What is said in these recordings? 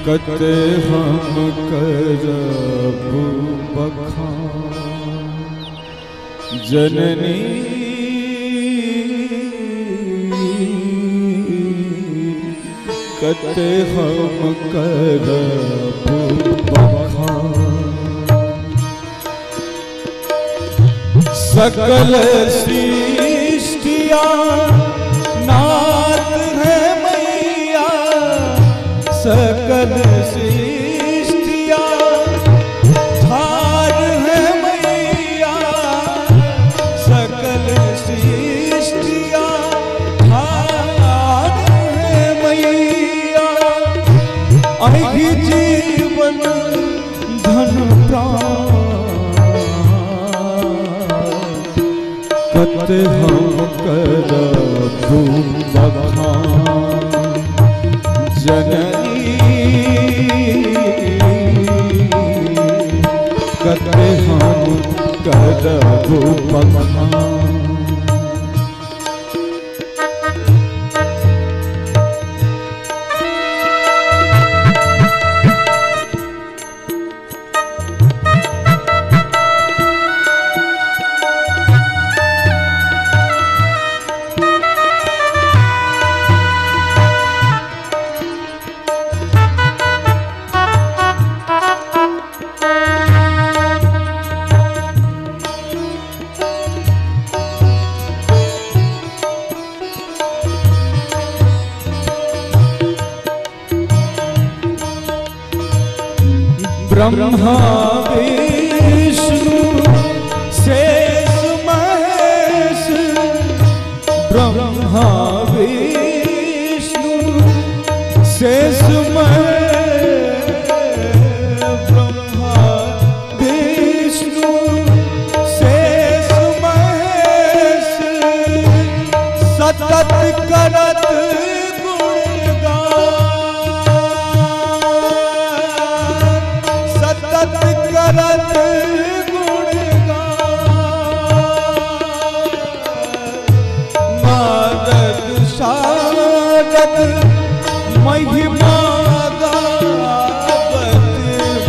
कते हम करबू बखान जननी कते हम करबू बखान सकल सृष्टिया नाथ है मैया सकल सृष्टिया धार है मैया सकल सृष्टिया धार है मैया अहि जीवन धन प्राण कते हम करबू बखान जननी कते हम करबू बखान ब्रह्मा विष्णु शेष महेश ब्रह्मा विष्णु शेष महेश ब्रह्मा विष्णु शेष महेश सतत करत करत गुणगान नारद शारद महिमा गावत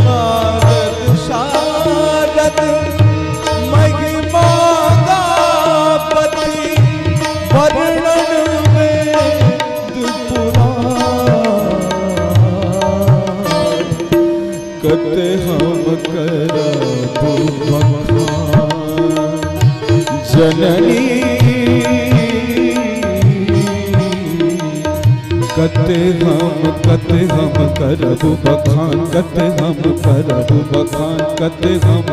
नारद शारद महिमा गावत वर्णन वेद पुराण कते हम करबू बखान जननी कते हम करबू बखान कते हम करबू बखान कते हम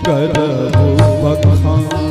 करबू बखान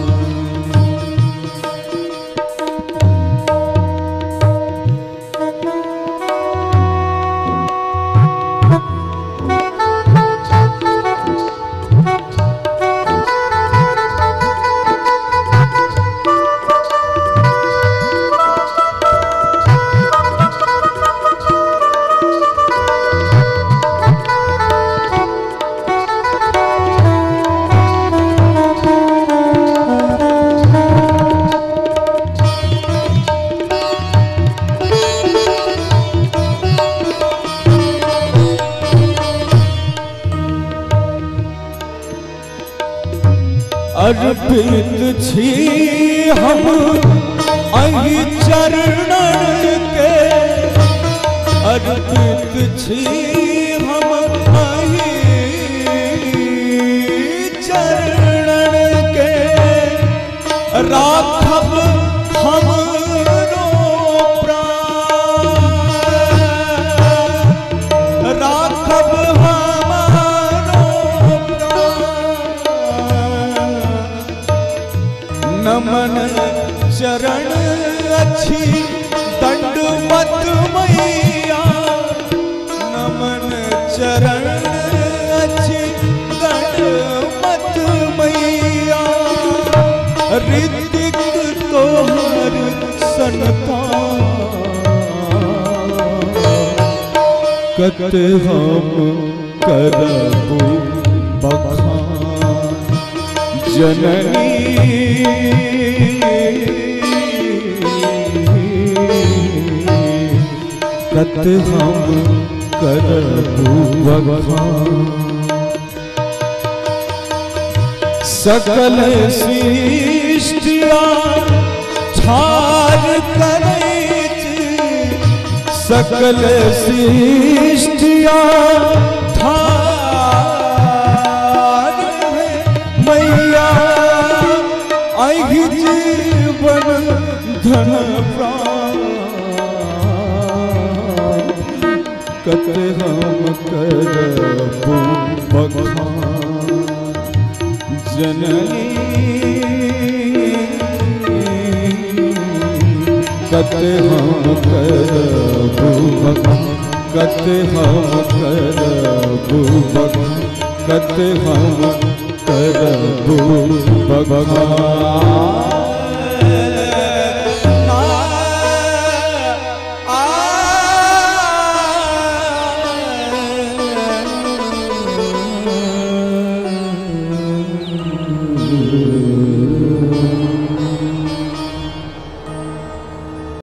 अर्पित छी हम अहि चरणन के अर्पित छी हम अहि चरणन के राखब हमरो अच्छी दंडवत मैया, नमन चरण अच्छी दंडवत मैया। ऋतिक तोहर संतान कत हम करबू बखान जननी कत हम करबू बखान। सकल सृष्टिया ठार करैत, सकल सृष्टिया ठार है मैया। आहि जीवन धन प्राण कत हम करबू बखान जननी कत हम करबू बखान, कत हम करबू बखान, कत हम करबू बखान।